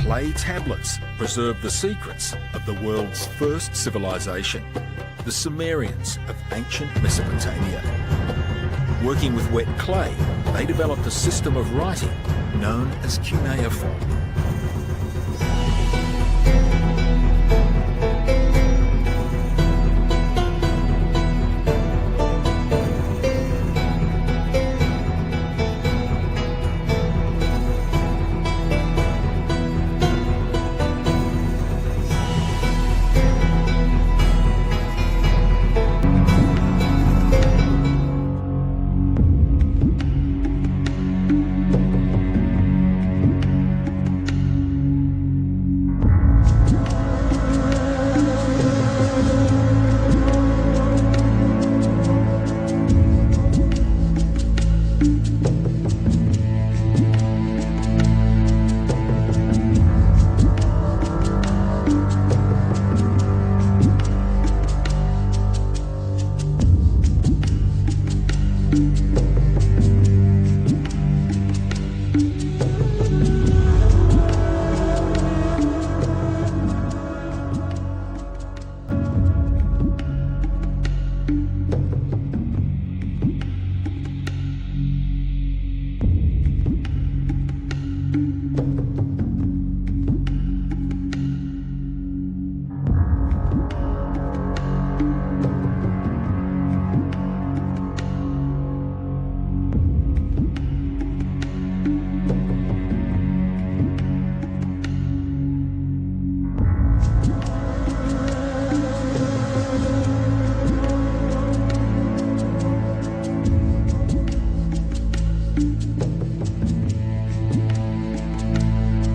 clay tablets preserve the secrets of the world's first civilization, the Sumerians of ancient Mesopotamia. Working with wet clay, they developed a system of writing known as cuneiform.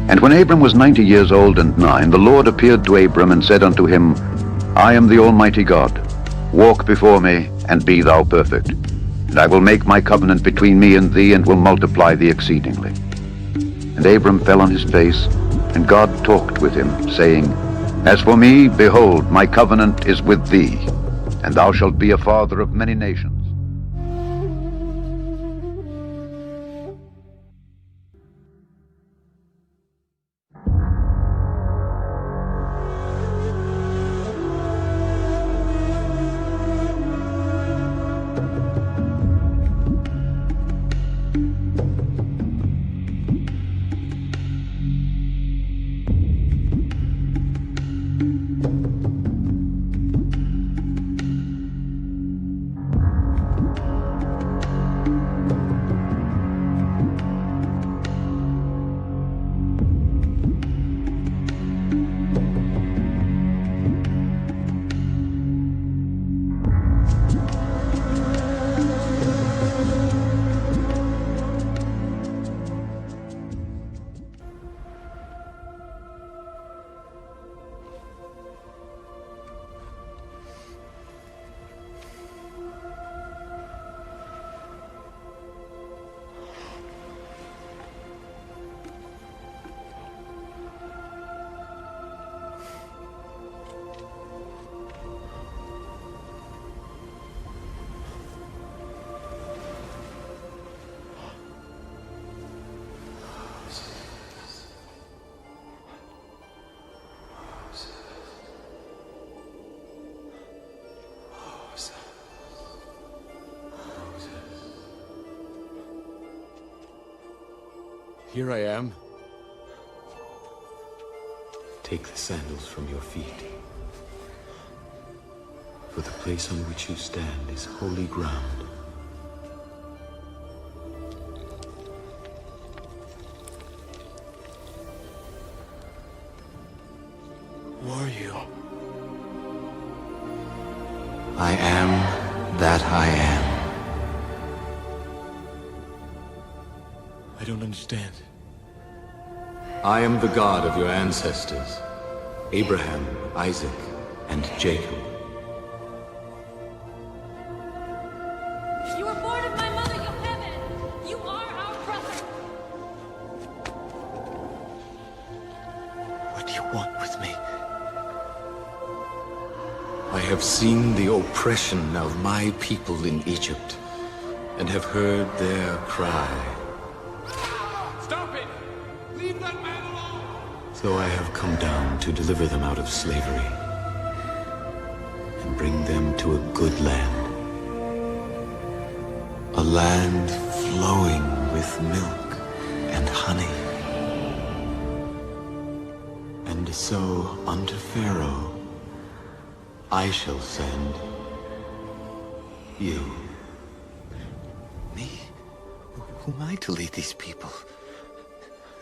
And when Abram was 90 years old and 9, the Lord appeared to Abram and said unto him, I am the Almighty God. Walk before me, and be thou perfect. And I will make my covenant between me and thee, and will multiply thee exceedingly. And Abram fell on his face, and God talked with him, saying, As for me, behold, my covenant is with thee, and thou shalt be a father of many nations. Here I am. Take the sandals from your feet. For the place on which you stand is holy ground. Who are you? I am that I am. I don't understand. I am the God of your ancestors, Abraham, Isaac, and Jacob. You were born of my mother, Yocheved. You are our brother. What do you want with me? I have seen the oppression of my people in Egypt, and have heard their cry. Stop it! Leave that man alone! So I have come down to deliver them out of slavery and bring them to a good land. A land flowing with milk and honey. And so unto Pharaoh I shall send you. Me? Who am I to lead these people?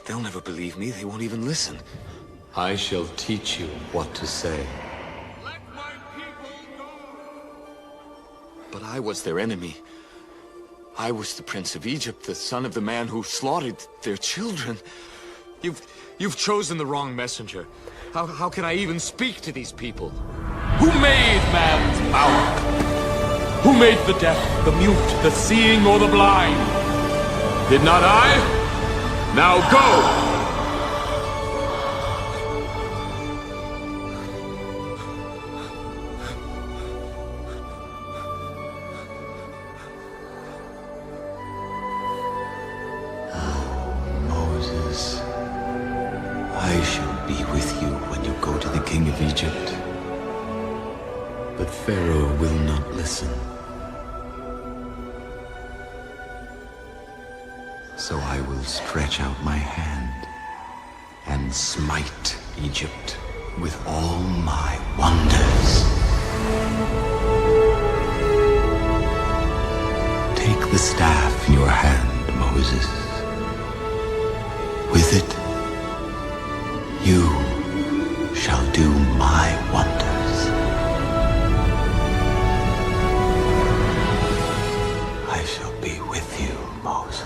They'll never believe me. They won't even listen. I shall teach you what to say. Let my people go! But I was their enemy. I was the Prince of Egypt, the son of the man who slaughtered their children. You've chosen the wrong messenger. How can I even speak to these people? Who made man's mouth? Who made the deaf, the mute, the seeing, or the blind? Did not I? Now go! Moses, I shall be with you when you go to the king of Egypt. But Pharaoh will not listen. So I will stretch out my hand and smite Egypt with all my wonders. Take the staff in your hand, Moses. With it, you shall do my wonders. I shall be with you, Moses.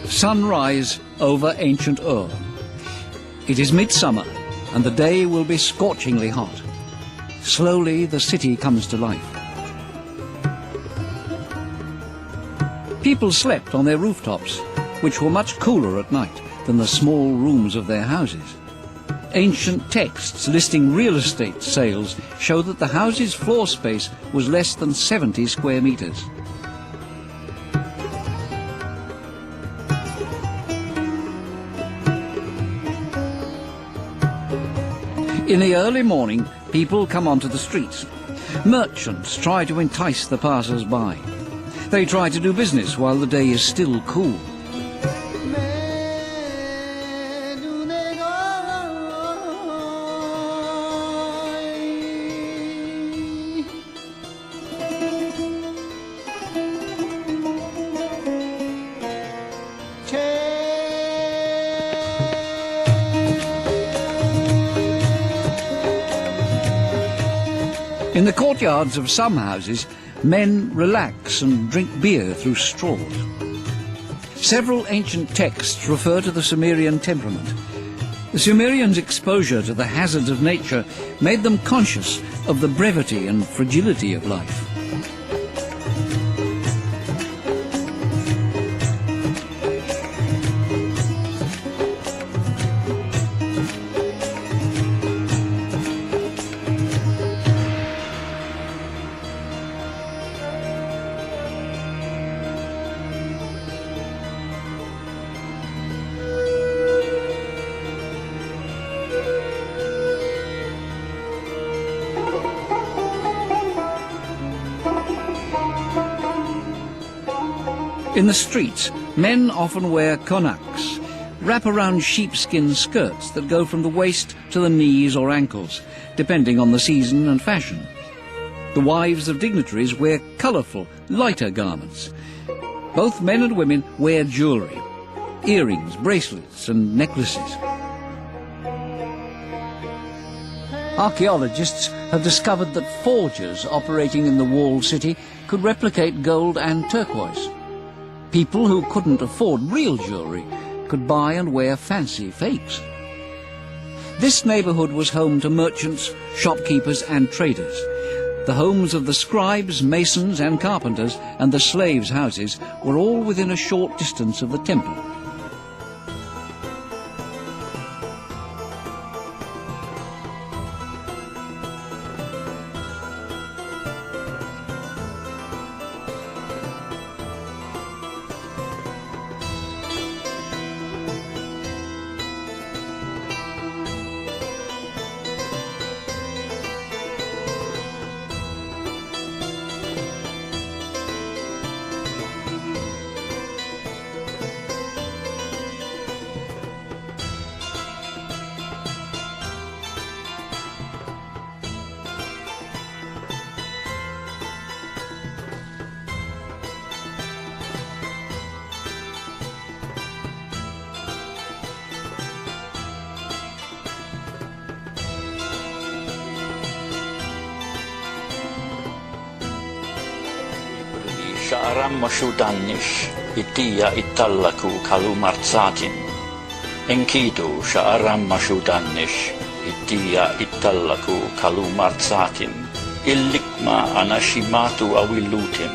Sunrise over ancient Ur. It is midsummer, and the day will be scorchingly hot. Slowly the city comes to life. People slept on their rooftops, which were much cooler at night than the small rooms of their houses. Ancient texts listing real estate sales show that the house's floor space was less than 70 square meters. In the early morning, people come onto the streets. Merchants try to entice the passers-by. They try to do business while the day is still cool. In the courtyards of some houses, men relax and drink beer through straws. Several ancient texts refer to the Sumerian temperament. The Sumerians' exposure to the hazards of nature made them conscious of the brevity and fragility of life. In the streets, men often wear konaks, wrap-around sheepskin skirts that go from the waist to the knees or ankles, depending on the season and fashion. The wives of dignitaries wear colourful, lighter garments. Both men and women wear jewellery, earrings, bracelets and necklaces. Archaeologists have discovered that forgers operating in the walled city could replicate gold and turquoise. People who couldn't afford real jewellery could buy and wear fancy fakes. This neighbourhood was home to merchants, shopkeepers and traders. The homes of the scribes, masons and carpenters and the slaves' houses were all within a short distance of the temple. 𝗔𝗯𝗿𝗵𝗺 𝗕𝗃𝗂𝗃 𝗏𝗂 Enkidu 𝗔𝗯𝗿𝗵𝗺 𝗃𝗂𝗃 Illikma anashimatu awilutim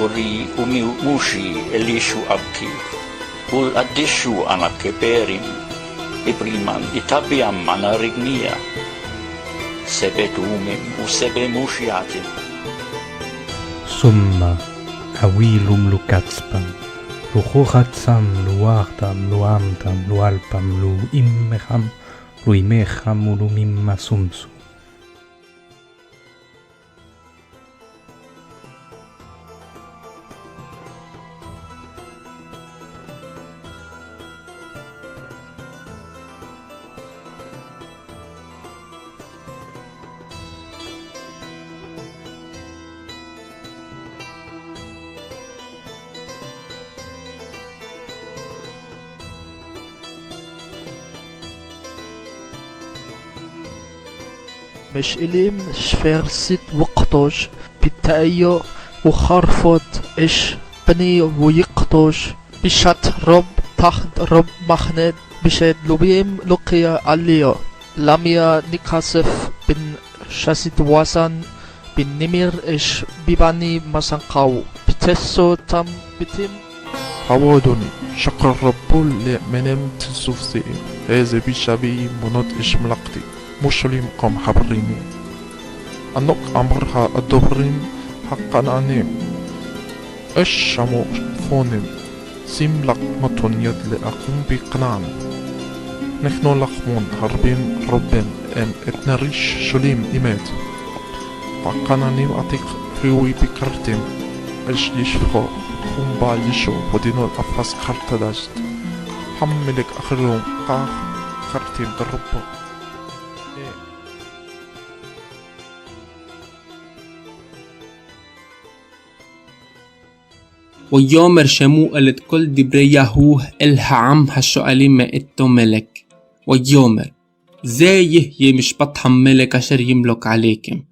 Uri umimushi elishu abki Ul adishu anakeperim Ipriman itabiam anarignia Sebetumim usebemushiatim Summa awilum lukatzpam Luchochatzam luachtam luamtam lualpam luimmecham luimecham ulumimmasumsu مشئلم شفرست وقتوش بالتأيو وخرفت إش بني ويقتوش בשעת רוב תחת רוב מחנה בשדלובים לוקיה עליו למיה נכסף בן שסית וואסן בן נימיר אש ביבני מסנקאו בטסו תם ביטים عوضني شكر الرب لمنام تسوفسي هذا بشبي منات إشملقتي مسلم قم حبريني أنك أمرها الدبرين حقا أنيم الشمو فونم سيملق متون يد لأقوم بقنان نحن لخمون هربين ربين أن اتنريش شليم إمات حقا أنيم أتيق فيوي بكرتم أشليشفو 𝗕𝗯𝗵𝗺 ودينو الأفاس خرطداشت حملك أخرهم قاخ خرطين دربو ويومر شموئل كل دبري يهوه إلها عم هالشؤالي ما إتو ملك ويومر زايه يمش بطهم ملك أشر يملك عليكم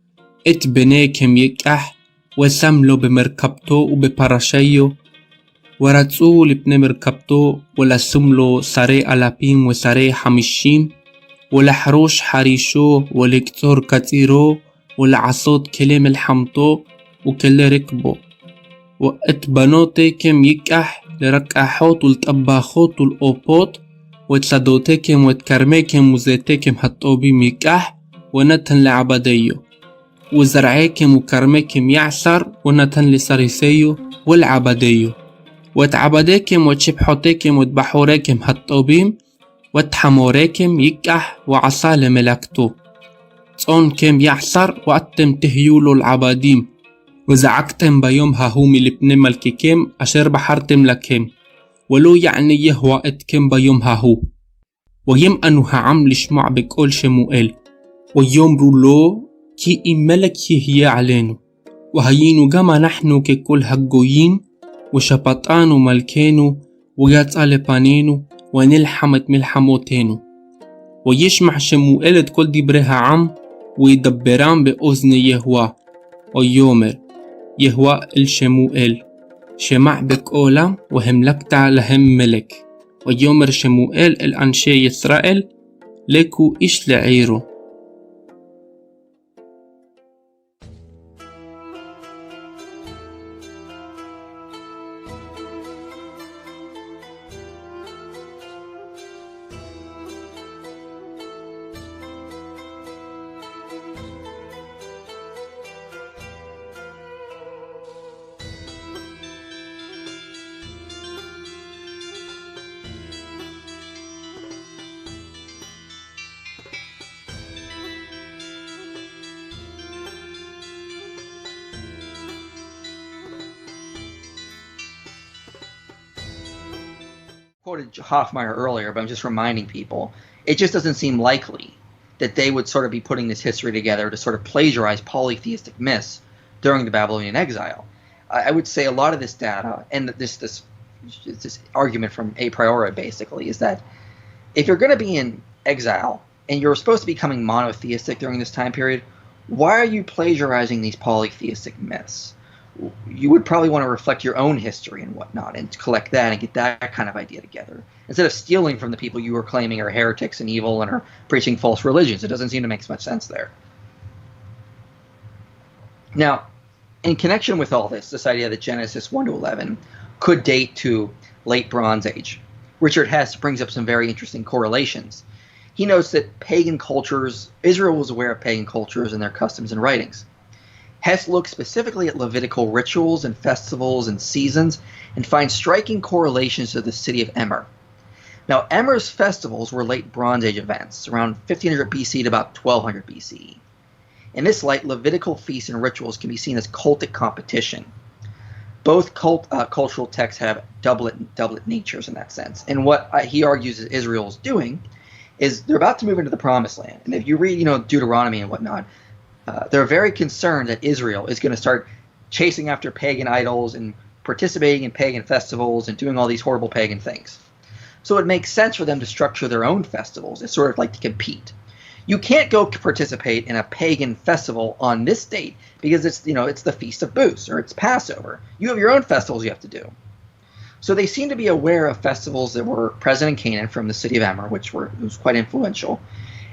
إت بناكم يكح وسملو بمركبتو وببرشيو ورتسو لبن مركبتو ولا سملو ساري ألابين وساري حمشين ولا حروش حريشو ولا كتور كتيرو ولا عصوت كلام الحمطو وكل ركبو وقت بنوتي كم يكح لركاحوت والطباخوت والأوبوت وتصدوتي كم وتكرمي كم وزيتي كم هالطوبي ميكح ونتن لعبديو وزرعيكم وكرميكم يعصر ونتن لسريسيو والعبديو وتعبديكم وتشبحوتيكم وتبحوريكم هالطوبيم وتحموريكم يكح وعصا لملكتو تصونكم يعصر وقتم تهيولو العباديم وزعقتم بيوم هاهومي لبن ملككم أشر بحرتم لكم ولو يعني يهوائتكم بيوم هاهو ويم أنوها عمل شمع بكل شموئل ويوم رولو كي ملك هي علينو وهينو جما نحنو ككل هالجوين وشبطانو ملكينو وياتقال بانينو ونلحمت ملحموتينو ويشمع شموئلة كل دبرها عم ويدبران بأذن يهوى ويومر يهوى الشموئل شمع بكولا وهملكتا لهم ملك ويومر شموئل الأنشي إسرائيل لكو إش لعيرو quoted Hofmeyr earlier, but I'm just reminding people, it just doesn't seem likely that they would sort of be putting this history together to sort of plagiarize polytheistic myths during the Babylonian exile. I would say a lot of this data, and this argument from a priori basically, is that if you're going to be in exile and you're supposed to be becoming monotheistic during this time period, why are you plagiarizing these polytheistic myths? You would probably want to reflect your own history and whatnot and collect that and get that kind of idea together, instead of stealing from the people you are claiming are heretics and evil and are preaching false religions. It doesn't seem to make much sense there. Now, in connection with all this idea that Genesis 1 to 11 could date to late Bronze Age, Richard Hess brings up some very interesting correlations. He notes that pagan cultures, Israel was aware of pagan cultures and their customs and writings. Hess looks specifically at Levitical rituals and festivals and seasons and finds striking correlations to the city of Emer. Now, Emer's festivals were late Bronze Age events, around 1500 BC to about 1200 BCE. In this light, Levitical feasts and rituals can be seen as cultic competition. Both cultural texts have doublet natures in that sense. And what he argues is Israel is doing is they're about to move into the Promised Land. And if you read, Deuteronomy and whatnot, they're very concerned that Israel is going to start chasing after pagan idols and participating in pagan festivals and doing all these horrible pagan things. So it makes sense for them to structure their own festivals. It's sort of like to compete. You can't go participate in a pagan festival on this date because it's the Feast of Booths or it's Passover. You have your own festivals you have to do. So they seem to be aware of festivals that were present in Canaan from the city of Emmer, which was quite influential,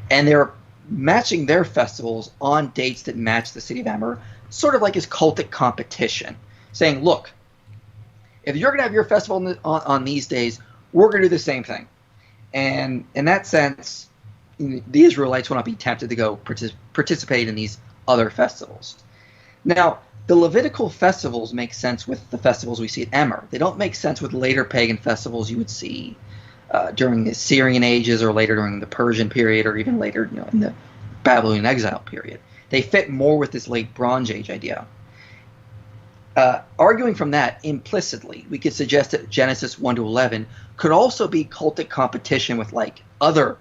and they're matching their festivals on dates that match the city of Emmer, sort of like as cultic competition, saying, look, if you're going to have your festival on these days, we're going to do the same thing. And in that sense, the Israelites will not be tempted to go participate in these other festivals. Now, the Levitical festivals make sense with the festivals we see at Emmer. They don't make sense with later pagan festivals you would see during the Assyrian ages, or later during the Persian period, or even later in the Babylonian exile period. They fit more with this late Bronze Age idea. Arguing from that implicitly, we could suggest that Genesis 1 to 11 could also be cultic competition with like other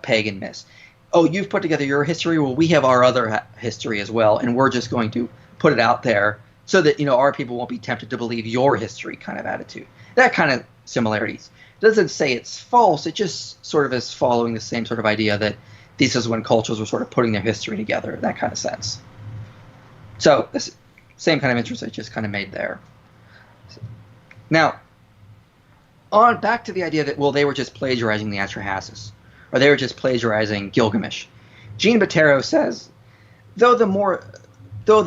pagan myths. Oh, you've put together your history, well, we have our other history as well, and we're just going to put it out there so that our people won't be tempted to believe your history kind of attitude. That kind of similarities. It doesn't say it's false, it just sort of is following the same sort of idea that this is when cultures were sort of putting their history together, that kind of sense. So this same kind of interest I just kind of made there. Now, back to the idea that, well, they were just plagiarizing the Atrahasis, or they were just plagiarizing Gilgamesh. Jean Bottero says, though the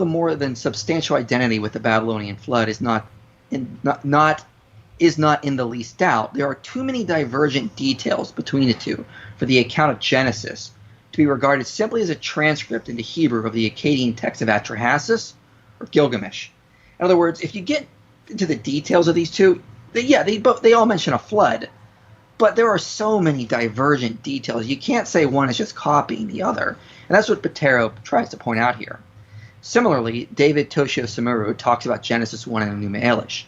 more than substantial identity with the Babylonian flood is not in the least doubt, there are too many divergent details between the two for the account of Genesis to be regarded simply as a transcript into Hebrew of the Akkadian text of Atrahasis or Gilgamesh. In other words, if you get into the details of these two, they all mention a flood, but there are so many divergent details. You can't say one is just copying the other, and that's what Bottero tries to point out here. Similarly, David Toshio Samuru talks about Genesis 1 and Enuma Elish,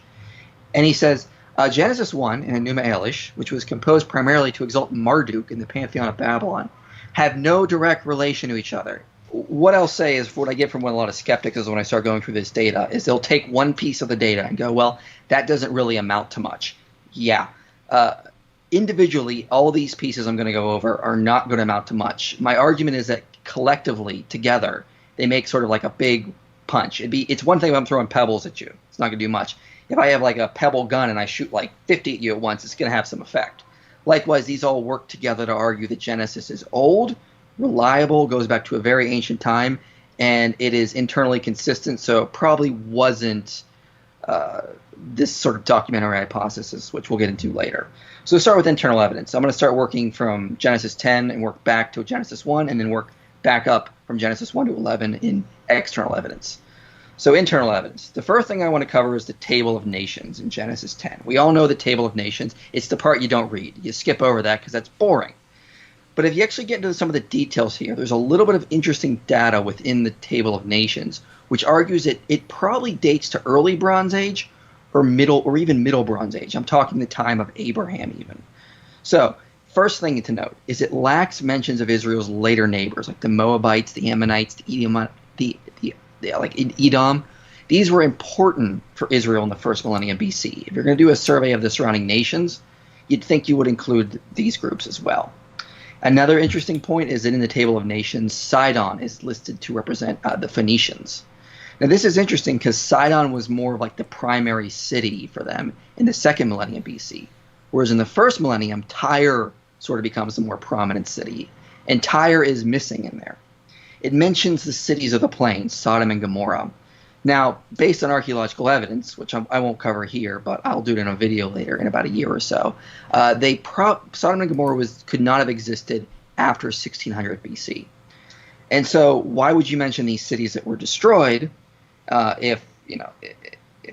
and he says, Genesis 1 and Enuma Elish, which was composed primarily to exalt Marduk in the pantheon of Babylon, have no direct relation to each other. What I'll say is, what I get from a lot of skeptics is when I start going through this data, is they'll take one piece of the data and go, well, that doesn't really amount to much. Yeah. Individually, all these pieces I'm going to go over are not going to amount to much. My argument is that collectively, together, they make sort of like a big punch. It's one thing if I'm throwing pebbles at you. It's not going to do much. If I have like a pebble gun and I shoot like 50 at you at once, it's going to have some effect. Likewise, these all work together to argue that Genesis is old, reliable, goes back to a very ancient time, and it is internally consistent, so it probably wasn't this sort of documentary hypothesis, which we'll get into later. So start with internal evidence. I'm going to start working from Genesis 10 and work back to Genesis 1, and then work back up from Genesis 1 to 11 in external evidence. So internal evidence. The first thing I want to cover is the Table of Nations in Genesis 10. We all know the Table of Nations. It's the part you don't read. You skip over that because that's boring. But if you actually get into some of the details here, there's a little bit of interesting data within the Table of Nations, which argues that it probably dates to early Bronze Age or even Middle Bronze Age. I'm talking the time of Abraham even. So first thing to note is it lacks mentions of Israel's later neighbors, like the Moabites, the Ammonites, like in Edom. These were important for Israel in the first millennium BC. If you're going to do a survey of the surrounding nations, you'd think you would include these groups as well. Another interesting point is that in the Table of Nations, Sidon is listed to represent the Phoenicians. Now this is interesting because Sidon was more of like the primary city for them in the second millennium BC, whereas in the first millennium, Tyre sort of becomes the more prominent city, and Tyre is missing in there. It mentions the cities of the plains, Sodom and Gomorrah. Now, based on archaeological evidence, which I won't cover here, but I'll do it in a video later in about a year or so, Sodom and Gomorrah could not have existed after 1600 BC. And so why would you mention these cities that were destroyed if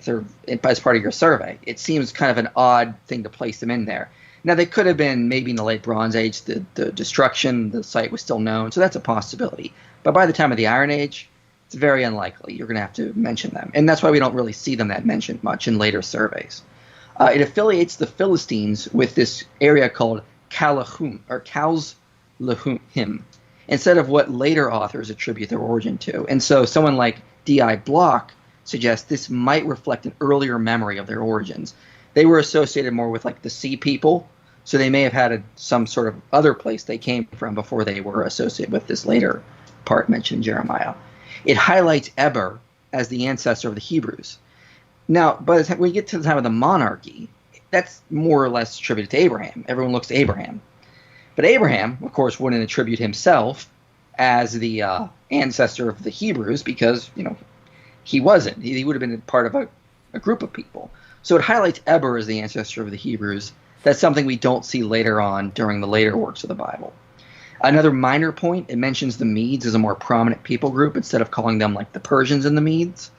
they're as part of your survey? It seems kind of an odd thing to place them in there. Now, they could have been maybe in the late Bronze Age, the destruction, the site was still known, so that's a possibility. But by the time of the Iron Age, it's very unlikely. You're going to have to mention them. And that's why we don't really see them that mentioned much in later surveys. It affiliates the Philistines with this area called Kalahum, or Kalzlahum, instead of what later authors attribute their origin to. And so someone like D.I. Block suggests this might reflect an earlier memory of their origins. They were associated more with like the sea people, so they may have had some sort of other place they came from before they were associated with this later part mentioned in Jeremiah. It highlights Eber as the ancestor of the Hebrews. Now, by the time we get to the time of the monarchy, that's more or less attributed to Abraham. Everyone looks to Abraham. But Abraham, of course, wouldn't attribute himself as the ancestor of the Hebrews because, he wasn't. He would have been part of a group of people. So it highlights Eber as the ancestor of the Hebrews. That's something we don't see later on during the later works of the Bible. Another minor point, it mentions the Medes as a more prominent people group instead of calling them like the Persians and the Medes,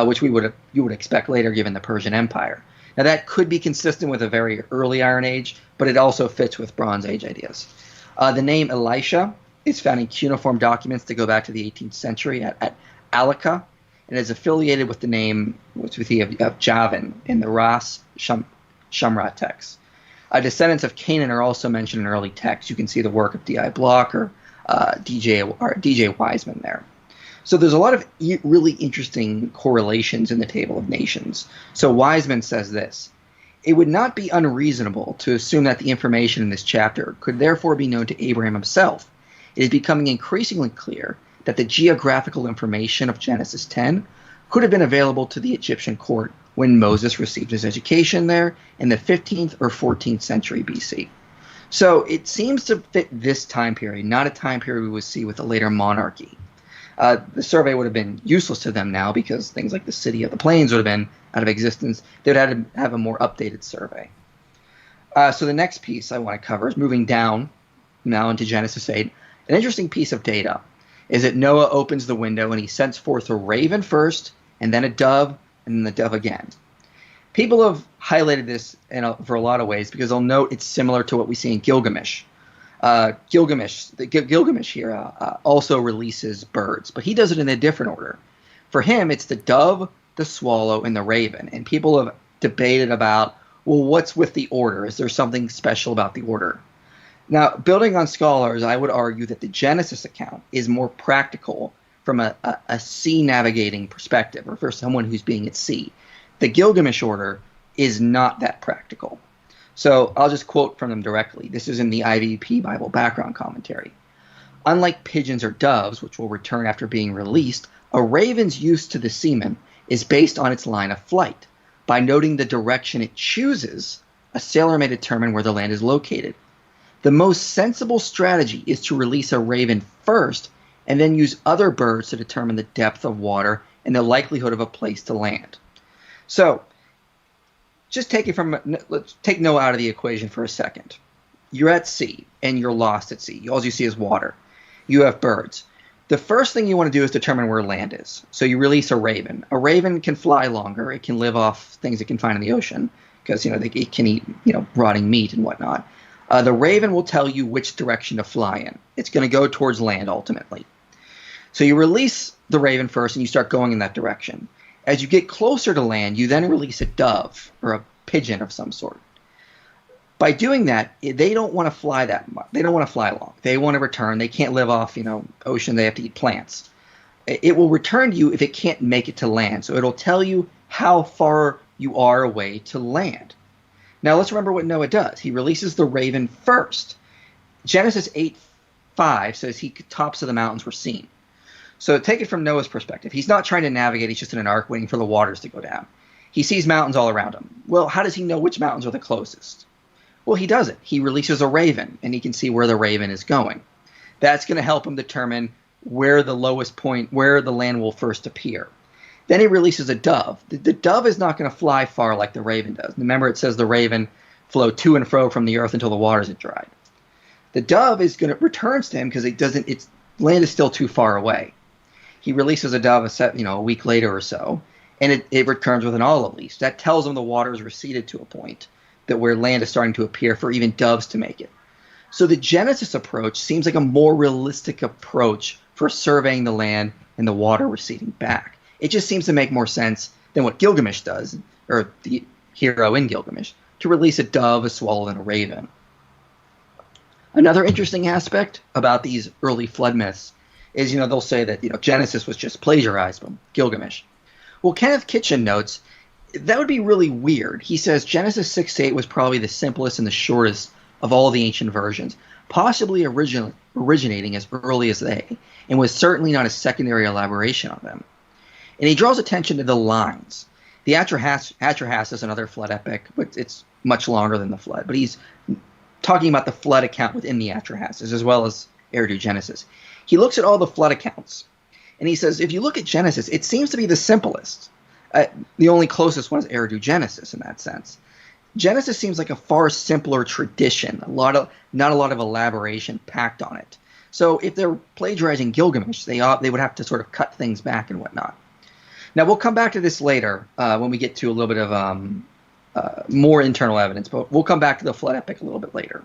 which you would expect later given the Persian Empire. Now that could be consistent with a very early Iron Age, but it also fits with Bronze Age ideas. The name Elisha is found in cuneiform documents that go back to the 18th century at Alaka, and is affiliated with the name which we see of Javan in the Ras Shamra texts. Descendants of Canaan are also mentioned in early texts. You can see the work of D.I. Block or D.J. Wiseman there. So there's a lot of really interesting correlations in the Table of Nations. So Wiseman says this: it would not be unreasonable to assume that the information in this chapter could therefore be known to Abraham himself. It is becoming increasingly clear that the geographical information of Genesis 10 could have been available to the Egyptian court when Moses received his education there in the 15th or 14th century BC. So it seems to fit this time period, not a time period we would see with a later monarchy. The survey would have been useless to them now because things like the City of the Plains would have been out of existence. They would have to have a more updated survey. So the next piece I want to cover is moving down now into Genesis 8. An interesting piece of data is that Noah opens the window and he sends forth a raven first, and then a dove, and then the dove again. People have highlighted this for a lot of ways because they'll note it's similar to what we see in Gilgamesh. Gilgamesh here also releases birds, but he does it in a different order. For him, it's the dove, the swallow, and the raven. And people have debated about, well, what's with the order? Is there something special about the order? Now, building on scholars, I would argue that the Genesis account is more practical from a sea navigating perspective, or for someone who's being at sea. The Gilgamesh order is not that practical. So I'll just quote from them directly. This is in the IVP Bible background commentary. Unlike pigeons or doves, which will return after being released, a raven's use to the seaman is based on its line of flight. By noting the direction it chooses, a sailor may determine where the land is located. The most sensible strategy is to release a raven first and then use other birds to determine the depth of water and the likelihood of a place to land. So, let's take Noah out of the equation for a second. You're at sea, and you're lost at sea. All you see is water. You have birds. The first thing you want to do is determine where land is. So you release a raven. A raven can fly longer. It can live off things it can find in the ocean because, it can eat, rotting meat and whatnot. The raven will tell you which direction to fly in. It's going to go towards land ultimately. So you release the raven first and you start going in that direction. As you get closer to land, you then release a dove or a pigeon of some sort. By doing that, they don't want to fly that much. They don't want to fly long. They want to return. They can't live off, ocean. They have to eat plants. It will return to you if it can't make it to land. So it'll tell you how far you are away to land. Now let's remember what Noah does. He releases the raven first. Genesis 8:5 says tops of the mountains were seen. So take it from Noah's perspective. He's not trying to navigate. He's just in an ark waiting for the waters to go down. He sees mountains all around him. Well, how does he know which mountains are the closest? Well, he doesn't. He releases a raven, and he can see where the raven is going. That's going to help him determine where the lowest point, where the land will first appear. Then he releases a dove. The dove is not going to fly far like the raven does. Remember, it says the raven flew to and fro from the earth until the waters had dried. The dove returns to him because its land is still too far away. He releases a dove a week later or so, and it returns with an olive leaf. That tells him the water has receded to a point that where land is starting to appear for even doves to make it. So the Genesis approach seems like a more realistic approach for surveying the land and the water receding back. It just seems to make more sense than what Gilgamesh does, or the hero in Gilgamesh, to release a dove, a swallow, and a raven. Another interesting aspect about these early flood myths is, they'll say that, Genesis was just plagiarized from Gilgamesh. Well, Kenneth Kitchen notes, that would be really weird. He says Genesis 6-8 was probably the simplest and the shortest of all the ancient versions, possibly originating as early as they, and was certainly not a secondary elaboration on them. And he draws attention to the lines. The 𝗔𝗯𝗃 is another flood epic, but it's much longer than the flood. But he's talking about the flood account within the 𝗔𝗃 as well as Eridu Genesis. He looks at all the flood accounts, and he says, if you look at Genesis, it seems to be the simplest. The only closest one is Eridu Genesis in that sense. Genesis seems like a far simpler tradition, not a lot of elaboration packed on it. So if they're plagiarizing Gilgamesh, they would have to sort of cut things back and whatnot. Now, we'll come back to this later when we get to a little bit of more internal evidence, but we'll come back to the flood epic a little bit later.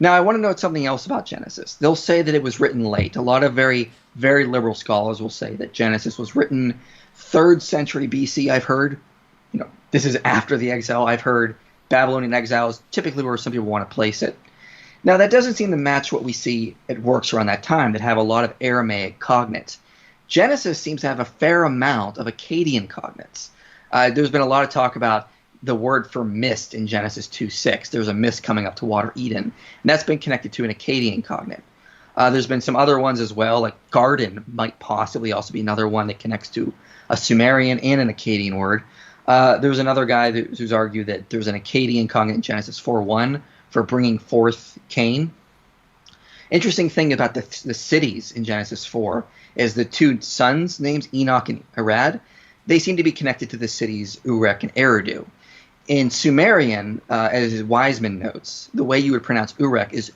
Now, I want to note something else about Genesis. They'll say that it was written late. A lot of very, very liberal scholars will say that Genesis was written 3rd century BC, I've heard. This is after the exile. I've heard Babylonian exile is typically where some people want to place it. Now, that doesn't seem to match what we see at works around that time that have a lot of Aramaic cognates. Genesis seems to have a fair amount of Akkadian cognates. There's been a lot of talk about the word for mist in Genesis 2:6. There's a mist coming up to water Eden, and that's been connected to an Akkadian cognate. There's been some other ones as well, like garden might possibly also be another one that connects to a Sumerian and an Akkadian word. There's another guy who's argued that there's an Akkadian cognate in Genesis 4:1 for bringing forth Cain. Interesting thing about the cities in Genesis 4 is the two sons' names, Enoch and Arad. They seem to be connected to the cities Uruk and Eridu. In Sumerian, as Wiseman notes, the way you would pronounce Uruk is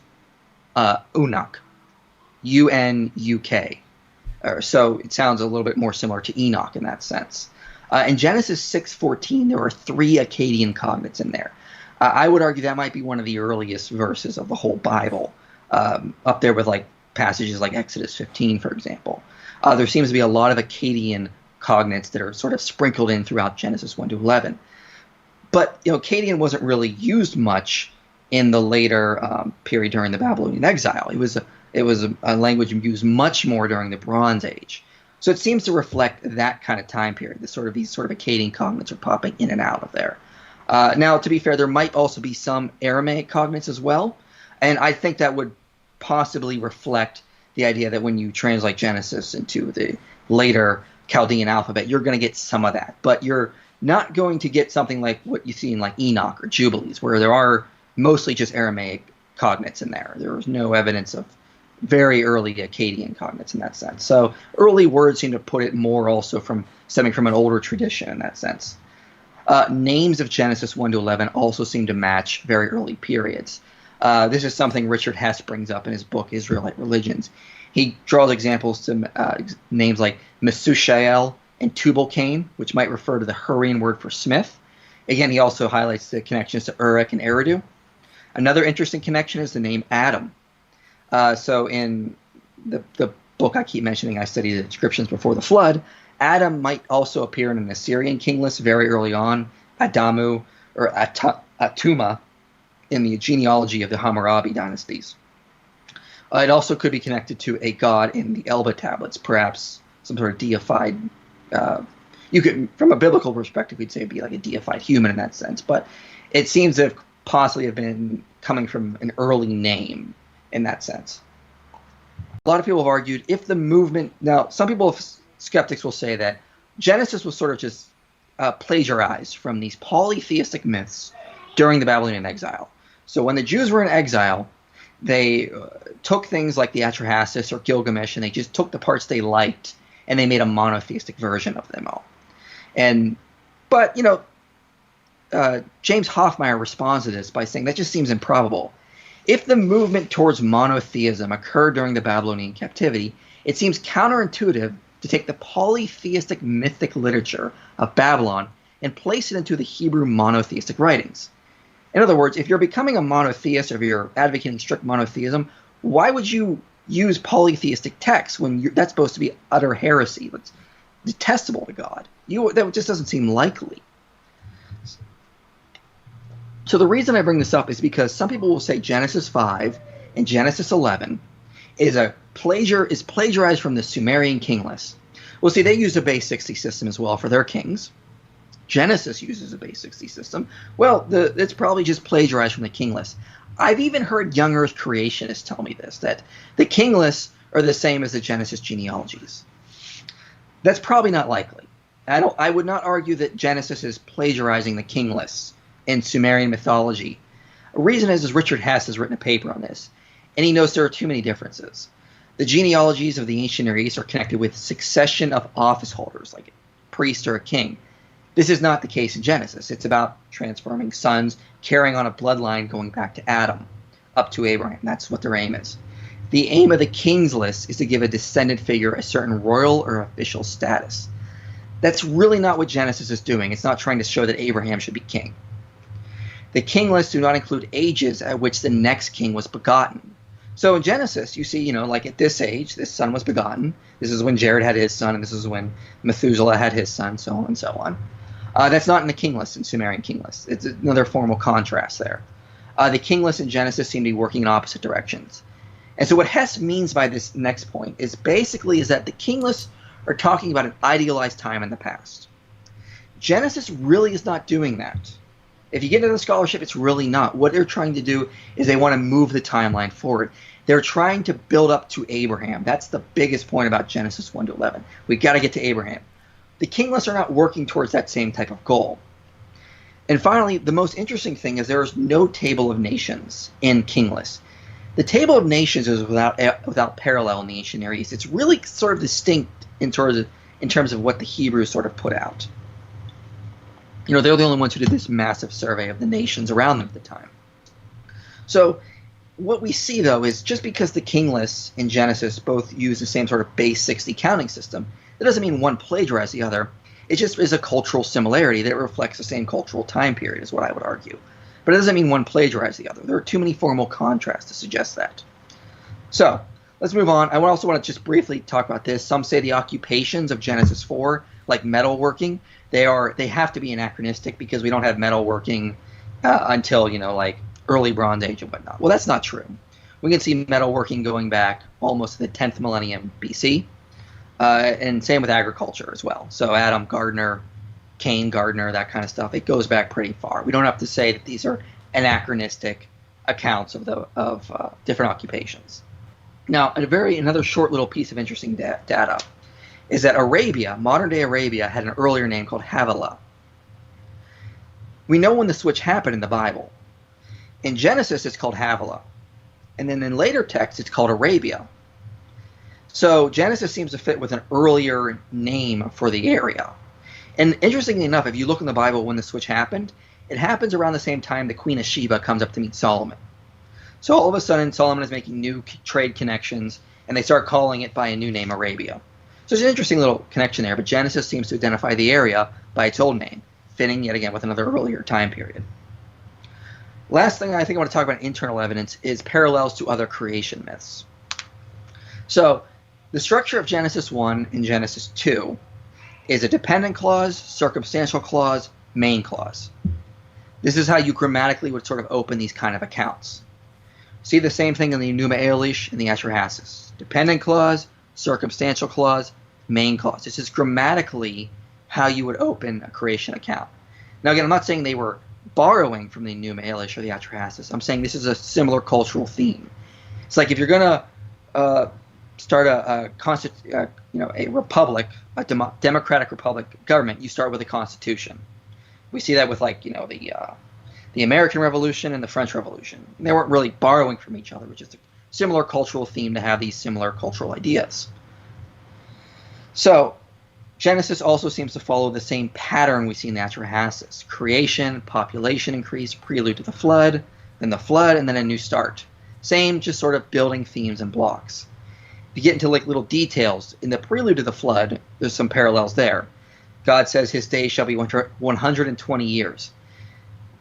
Unuk, U-N-U-K. So it sounds a little bit more similar to Enoch in that sense. In Genesis 6:14, there are 3 Akkadian cognates in there. I would argue that might be one of the earliest verses of the whole Bible, up there with like passages like Exodus 15, for example. There seems to be a lot of Akkadian cognates that are sort of sprinkled in throughout Genesis 1 to 11. But Akkadian wasn't really used much in the later period during the Babylonian exile. It was a language used much more during the Bronze Age. So it seems to reflect that kind of time period. These sort of Akkadian cognates are popping in and out of there. Now, to be fair, there might also be some Aramaic cognates as well, and I think that would possibly reflect the idea that when you translate Genesis into the later Chaldean alphabet, you're going to get some of that, but you're not going to get something like what you see in like Enoch or Jubilees, where there are mostly just Aramaic cognates in there. There was no evidence of very early Akkadian cognates in that sense. So early words seem to put it more also stemming from an older tradition in that sense. Names of Genesis 1 to 11 also seem to match very early periods. This is something Richard Hess brings up in his book, Israelite Religions. He draws examples to names like Methushael and Tubal-Cain, which might refer to the Hurrian word for smith. Again, he also highlights the connections to Uruk and Eridu. Another interesting connection is the name Adam. So in the book I keep mentioning, I studied the inscriptions before the flood. Adam might also appear in an Assyrian king list very early on, Adamu or Atuma, in the genealogy of the Hammurabi dynasties. It also could be connected to a god in the Elba tablets, perhaps some sort of deified. You could, from a biblical perspective, we'd say it'd be like a deified human in that sense, but it seems to have possibly have been coming from an early name in that sense. A lot of people have argued if the movement. Now, some people, skeptics, will say that Genesis was sort of just plagiarized from these polytheistic myths during the Babylonian exile. So when the Jews were in exile, they took things like the 𝗔𝗃 or Gilgamesh, and they just took the parts they liked, and they made a monotheistic version of them all. But James Hoffmeyer responds to this by saying that just seems improbable. If the movement towards monotheism occurred during the Babylonian captivity, it seems counterintuitive to take the polytheistic mythic literature of Babylon and place it into the Hebrew monotheistic writings. In other words, if you're becoming a monotheist, or if you're advocating strict monotheism, why would you use polytheistic texts when that's supposed to be utter heresy? That's detestable to God. That just doesn't seem likely. So the reason I bring this up is because some people will say Genesis 5 and Genesis 11 is plagiarized from the Sumerian king list. Well, see, they use a base 60 system as well for their kings. Genesis uses a base 60 system. Well, it's probably just plagiarized from the king list. I've even heard young Earth creationists tell me this, that the king lists are the same as the Genesis genealogies. That's probably not likely. I would not argue that Genesis is plagiarizing the king lists in Sumerian mythology. A reason is Richard Hess has written a paper on this, and he knows there are too many differences. The genealogies of the ancient Near East are connected with succession of office holders, like a priest or a king. This is not the case in Genesis. It's about transforming sons, carrying on a bloodline going back to Adam, up to Abraham. That's what their aim is. The aim of the king's list is to give a descendant figure a certain royal or official status. That's really not what Genesis is doing. It's not trying to show that Abraham should be king. The king lists do not include ages at which the next king was begotten. So in Genesis, you see, like at this age, this son was begotten. This is when Jared had his son, and this is when Methuselah had his son, so on and so on. That's not in the king list, in Sumerian king lists. It's another formal contrast there. The king lists in Genesis seem to be working in opposite directions. And so what Hess means by this next point is that the king lists are talking about an idealized time in the past. Genesis really is not doing that. If you get into the scholarship, it's really not. What they're trying to do is they want to move the timeline forward. They're trying to build up to Abraham. That's the biggest point about Genesis 1 to 11. We've got to get to Abraham. The king lists are not working towards that same type of goal. And finally, the most interesting thing is there is no table of nations in king lists. The table of nations is without parallel in the ancient Near East. It's really sort of distinct in terms of what the Hebrews sort of put out. They're the only ones who did this massive survey of the nations around them at the time. So what we see, though, is just because the king lists in Genesis both use the same sort of base 60 counting system, that doesn't mean one plagiarized the other. It just is a cultural similarity that reflects the same cultural time period, is what I would argue. But it doesn't mean one plagiarized the other. There are too many formal contrasts to suggest that. So let's move on. I also want to just briefly talk about this. Some say the occupations of Genesis 4, like metalworking, they have to be anachronistic because we don't have metalworking until, like early Bronze Age and whatnot. Well, that's not true. We can see metalworking going back almost to the 10th millennium BC, and same with agriculture as well. So Adam, gardener, Cain, gardener, that kind of stuff. It goes back pretty far. We don't have to say that these are anachronistic accounts of different occupations. Now, another short little piece of interesting data is that Arabia, modern-day Arabia, had an earlier name called Havilah. We know when the switch happened in the Bible. In Genesis, it's called Havilah. And then in later texts, it's called Arabia. So Genesis seems to fit with an earlier name for the area. And interestingly enough, if you look in the Bible when the switch happened, it happens around the same time the Queen of Sheba comes up to meet Solomon. So all of a sudden, Solomon is making new trade connections, and they start calling it by a new name, Arabia. So there's an interesting little connection there, but Genesis seems to identify the area by its old name, fitting yet again with another earlier time period. Last thing I think I want to talk about internal evidence is parallels to other creation myths. So the structure of Genesis 1 and Genesis 2 is a dependent clause, circumstantial clause, main clause. This is how you grammatically would sort of open these kind of accounts. See the same thing in the Enuma Elish and the 𝗓𝗓𝗓. Dependent clause, circumstantial clause, main clause. This is grammatically how you would open a creation account. Now again, I'm not saying they were borrowing from the Enuma Elish or the 𝗓𝗓𝗓. I'm saying this is a similar cultural theme. It's like if you're going to start a republic, a democratic republic government, you start with a constitution. We see that with the American Revolution and the French Revolution. They weren't really borrowing from each other, which is a similar cultural theme to have these similar cultural ideas. So Genesis also seems to follow the same pattern we see in the 𝗓𝗓𝗓. Creation, population increase, prelude to the flood, and then a new start. Same, just sort of building themes and blocks. If you get into little details, in the prelude to the flood, there's some parallels there. God says his days shall be 120 years.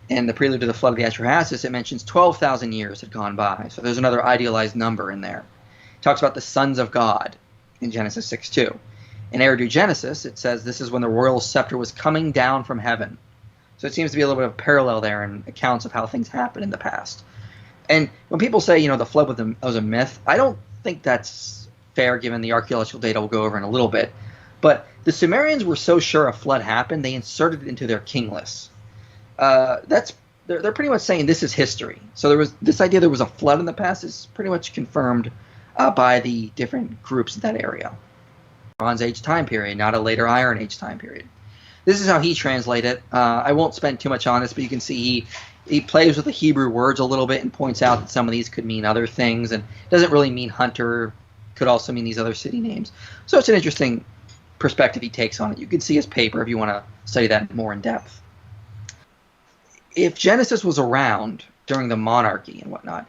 In the prelude to the flood of the 𝗓𝗓𝗓, it mentions 12,000 years had gone by. So there's another idealized number in there. It talks about the sons of God in Genesis 6:2. In Genesis, it says this is when the royal scepter was coming down from heaven. So it seems to be a little bit of a parallel there in accounts of how things happened in the past. And when people say, the flood was a myth, I don't think that's fair given the archaeological data we'll go over in a little bit. But the Sumerians were so sure a flood happened, they inserted it into their king lists. They're pretty much saying this is history. So there was this idea there was a flood in the past is pretty much confirmed by the different groups in that area. Bronze Age time period, not a later Iron Age time period. This is how he translated it. I won't spend too much on this, but you can see he plays with the Hebrew words a little bit and points out that some of these could mean other things, and doesn't really mean hunter, could also mean these other city names. So it's an interesting perspective he takes on it. You can see his paper if you want to study that more in depth. If Genesis was around during the monarchy and whatnot,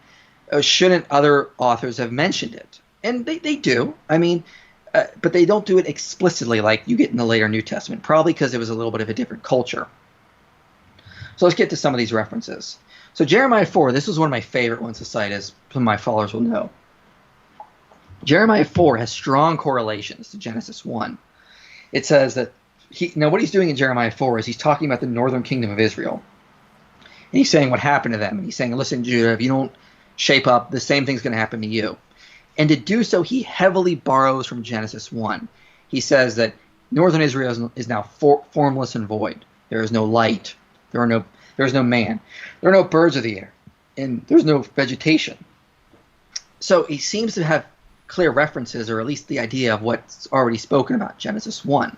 shouldn't other authors have mentioned it? And they do. I mean, but they don't do it explicitly like you get in the later New Testament, probably because it was a little bit of a different culture. So let's get to some of these references. So Jeremiah 4, this is one of my favorite ones to cite, as some of my followers will know. Jeremiah 4 has strong correlations to Genesis 1. It says that, now what he's doing in Jeremiah 4 is he's talking about the northern kingdom of Israel. And he's saying what happened to them. And he's saying, listen, Judah, if you don't shape up, the same thing's going to happen to you. And to do so, he heavily borrows from Genesis 1. He says that northern Israel is now formless and void. There is no light. There is no man. There are no birds of the air. And there's no vegetation. So he seems to have clear references, or at least the idea of what's already spoken about Genesis 1.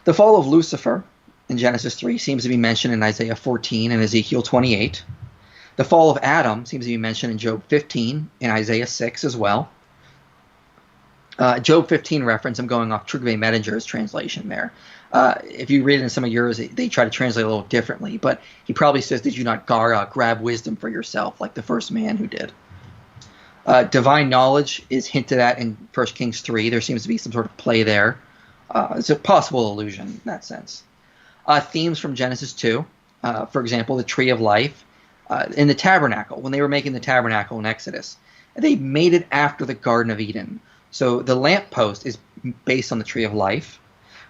The fall of Lucifer in Genesis 3 seems to be mentioned in Isaiah 14 and Ezekiel 28. The fall of Adam seems to be mentioned in Job 15 and Isaiah 6 as well. Job 15 reference, I'm going off 𝗔𝗂𝗵𝗵's translation there. If you read it in some of yours, they try to translate a little differently, but he probably says, did you not grab wisdom for yourself like the first man who did? Divine knowledge is hinted at in 1 Kings 3. There seems to be some sort of play there. It's a possible allusion in that sense. Themes from Genesis 2, for example, the tree of life. In the tabernacle, when they were making the tabernacle in Exodus, they made it after the Garden of Eden. So the lamppost is based on the tree of life.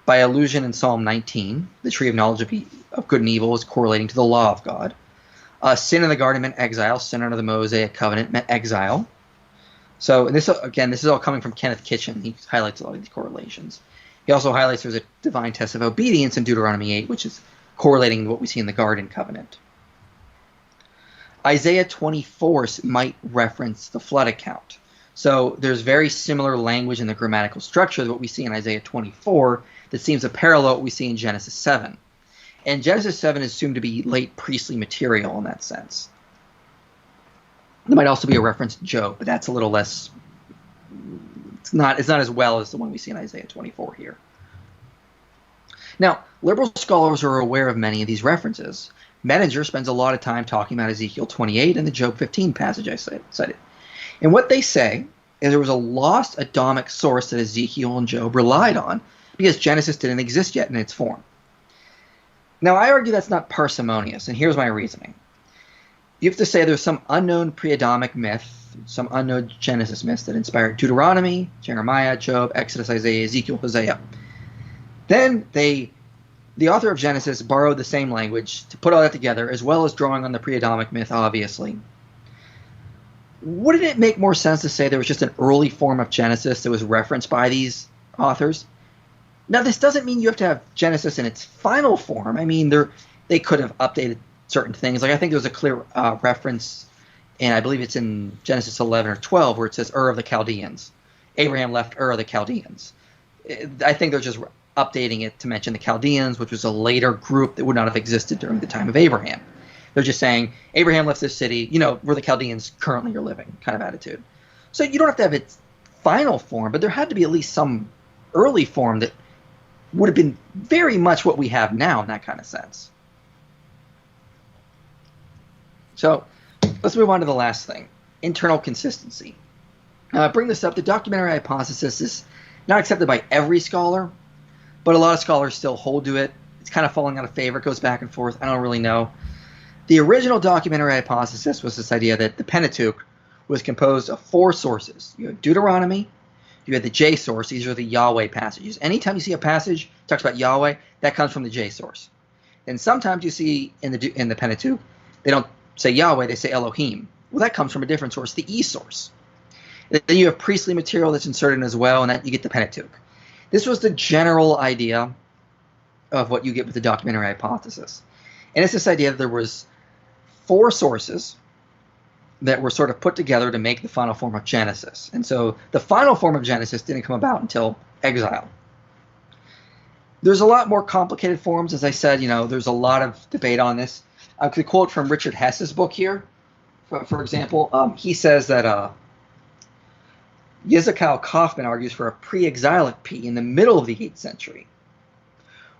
By allusion in Psalm 19, the tree of knowledge of good and evil is correlating to the law of God. Sin in the garden meant exile. Sin under the Mosaic covenant meant exile. So this is all coming from Kenneth Kitchen. He highlights a lot of these correlations. He also highlights there's a divine test of obedience in Deuteronomy 8, which is correlating to what we see in the garden covenant. Isaiah 24 might reference the flood account. So there's very similar language in the grammatical structure to what we see in Isaiah 24 that seems to parallel what we see in Genesis 7. And Genesis 7 is assumed to be late priestly material in that sense. There might also be a reference to Job, but that's a little less, it's not as well as the one we see in Isaiah 24 here. Now, liberal scholars are aware of many of these references. Medinger spends a lot of time talking about Ezekiel 28 and the Job 15 passage I cited. And what they say is there was a lost Adamic source that Ezekiel and Job relied on because Genesis didn't exist yet in its form. Now, I argue that's not parsimonious, and here's my reasoning. You have to say there's some unknown pre-Adamic myth, some unknown Genesis myth that inspired Deuteronomy, Jeremiah, Job, Exodus, Isaiah, Ezekiel, Hosea. Then the author of Genesis borrowed the same language to put all that together, as well as drawing on the pre-Adamic myth, obviously. Wouldn't it make more sense to say there was just an early form of Genesis that was referenced by these authors? Now, this doesn't mean you have to have Genesis in its final form. I mean, they could have updated certain things. Like, I think there was a clear reference, and I believe it's in Genesis 11 or 12, where it says Ur of the Chaldeans. Abraham left Ur of the Chaldeans. I think they're just updating it to mention the Chaldeans, which was a later group that would not have existed during the time of Abraham. They're just saying, Abraham left this city, where the Chaldeans currently are living, kind of attitude. So you don't have to have its final form, but there had to be at least some early form that would have been very much what we have now in that kind of sense. So let's move on to the last thing, internal consistency. Now, I bring this up. The documentary hypothesis is not accepted by every scholar, but a lot of scholars still hold to it. It's kind of falling out of favor. It goes back and forth. I don't really know. The original documentary hypothesis was this idea that the Pentateuch was composed of 4 sources. You had Deuteronomy, you had the J source. These are the Yahweh passages. Anytime you see a passage that talks about Yahweh, that comes from the J source. And sometimes you see in the Pentateuch, they don't say Yahweh, they say Elohim. Well, that comes from a different source, the E source. Then you have priestly material that's inserted in as well, and that you get the Pentateuch. This was the general idea of what you get with the documentary hypothesis. And it's this idea that there was 4 sources that were sort of put together to make the final form of Genesis. And so the final form of Genesis didn't come about until exile. There's a lot more complicated forms, as I said. There's a lot of debate on this. I could quote from Richard Hess's book here. For example, he says that 𝗔𝗂𝗏𝗵 argues for a pre-exilic P in the middle of the 8th century,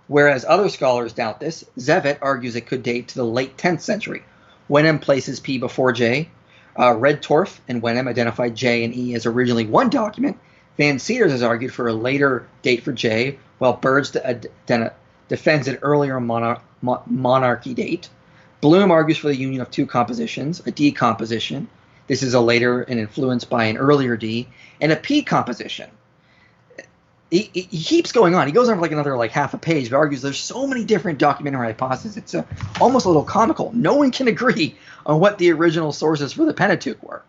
whereas other scholars doubt this. Zevet argues it could date to the late 10th century. Wenham places P before J. Redtorff and Wenham identified J and E as originally one document. Van Cedars has argued for a later date for J, while Burge defends an earlier monarchy date. Bloom argues for the union of two compositions, a D composition. This is a later and influenced by an earlier D, and a P composition. He keeps going on. He goes on for another half a page, but argues there's so many different documentary hypotheses. It's almost a little comical. No one can agree on what the original sources for the Pentateuch were.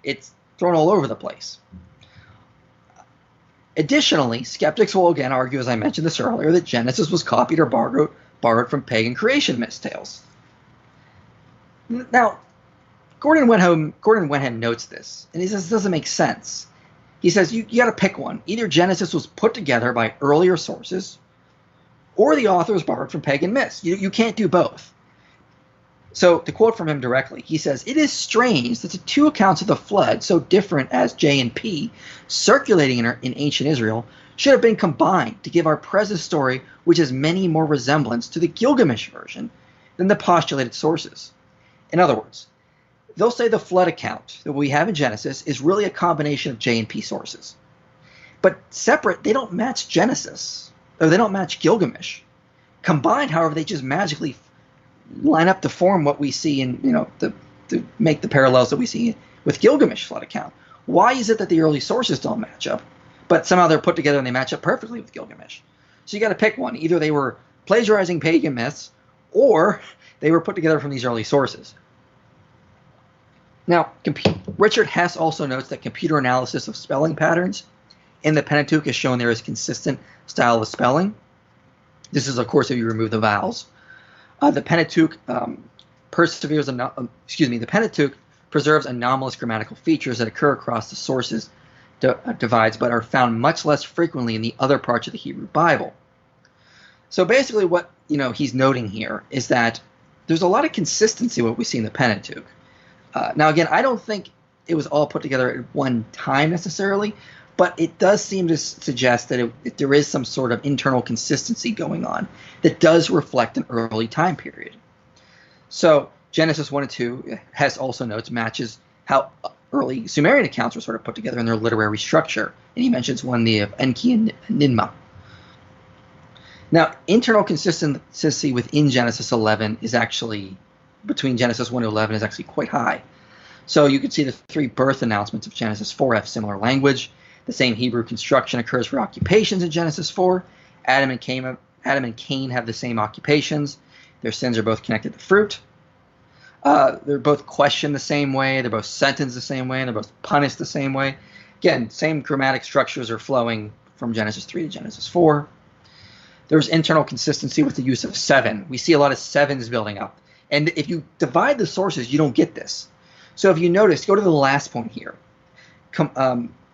It's thrown all over the place. Additionally, skeptics will again argue, as I mentioned this earlier, that Genesis was copied or borrowed from pagan creation myth tales. Now, Gordon Wenham notes this, and he says it doesn't make sense. He says you got to pick one. Either Genesis was put together by earlier sources, or the authors borrowed from pagan myths. You can't do both. So, to quote from him directly, he says, "It is strange that the two accounts of the flood, so different as J and P, circulating in ancient Israel, should have been combined to give our present story, which has many more resemblance to the Gilgamesh version than the postulated sources." In other words, they'll say the flood account that we have in Genesis is really a combination of J and P sources. But separate, they don't match Genesis, or they don't match Gilgamesh. Combined, however, they just magically line up to form what we see in, to make the parallels that we see with Gilgamesh flood account. Why is it that the early sources don't match up, but somehow they're put together and they match up perfectly with Gilgamesh? So you got to pick one. Either they were plagiarizing pagan myths, or they were put together from these early sources. Now, Richard Hess also notes that computer analysis of spelling patterns in the Pentateuch has shown there is consistent style of spelling. This is, of course, if you remove the vowels. The Pentateuch preserves anomalous grammatical features that occur across the sources divides, but are found much less frequently in the other parts of the Hebrew Bible. So basically, what he's noting here is that there's a lot of consistency in what we see in the Pentateuch. Now, again, I don't think it was all put together at one time necessarily, but it does seem to suggest that there is some sort of internal consistency going on that does reflect an early time period. So Genesis 1 and 2, Hess also notes, matches how early Sumerian accounts were sort of put together in their literary structure. And he mentions one, the of Enki and Ninmah. Now, internal consistency within Genesis 11 is actually, between Genesis 1 to 11, is actually quite high. So you can see the three birth announcements of Genesis 4 have similar language. The same Hebrew construction occurs for occupations in Genesis 4. Adam and Cain have the same occupations. Their sins are both connected to fruit. They're both questioned the same way. They're both sentenced the same way. And they're both punished the same way. Again, same grammatic structures are flowing from Genesis 3 to Genesis 4. There's internal consistency with the use of 7. We see a lot of 7s building up. And if you divide the sources, you don't get this. So if you notice, go to the last point here.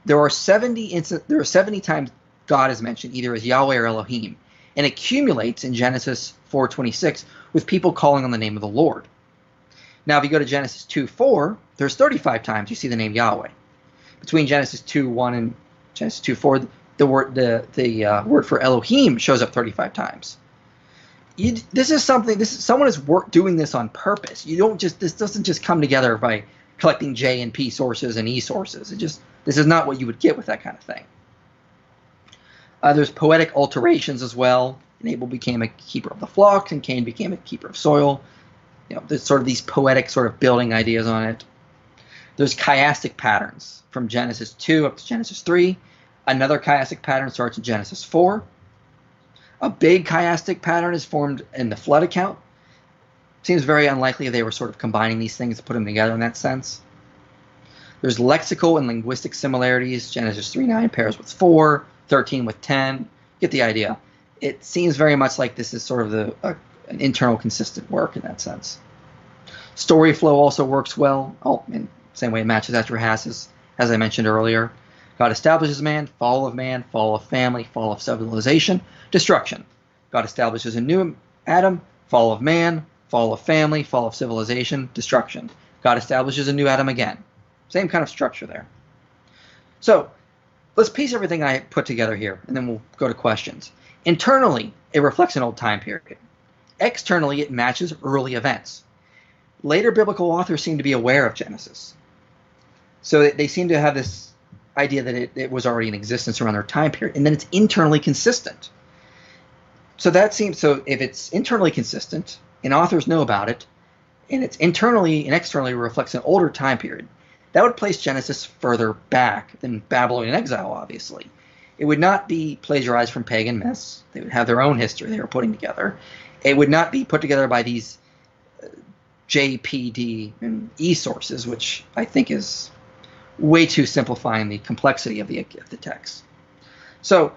There are 70 times God is mentioned, either as Yahweh or Elohim, and accumulates in Genesis 4:26 with people calling on the name of the Lord. Now, if you go to Genesis 2:4, there's 35 times you see the name Yahweh. Between Genesis 2:1 and Genesis 2:4, the word for Elohim shows up 35 times. Someone is doing this on purpose. This doesn't just come together by collecting J and P sources and E sources. This is not what you would get with that kind of thing. There's poetic alterations as well. And Abel became a keeper of the flocks, and Cain became a keeper of soil. There's sort of these poetic sort of building ideas on it. There's chiastic patterns from Genesis 2 up to Genesis 3. Another chiastic pattern starts in Genesis 4. A big chiastic pattern is formed in the flood account. Seems very unlikely they were sort of combining these things to put them together in that sense. There's lexical and linguistic similarities. Genesis 3:9 pairs with 4, 13 with 10. Get the idea. It seems very much like this is sort of an internal consistent work in that sense. Story flow also works well. In the same way it matches Ezra Hass's, as I mentioned earlier. God establishes man, fall of family, fall of civilization, destruction. God establishes a new Adam, fall of man, fall of family, fall of civilization, destruction. God establishes a new Adam again. Same kind of structure there. So let's piece everything I put together here, and then we'll go to questions. Internally, it reflects an old time period. Externally, it matches early events. Later biblical authors seem to be aware of Genesis. So they seem to have this idea that it was already in existence around their time period, and then it's internally consistent. So if it's internally consistent, and authors know about it, and it's internally and externally reflects an older time period, that would place Genesis further back than Babylonian exile, obviously. It would not be plagiarized from pagan myths. They would have their own history they were putting together. It would not be put together by these JPD and E sources, which I think is way too simplifying the complexity of the text. So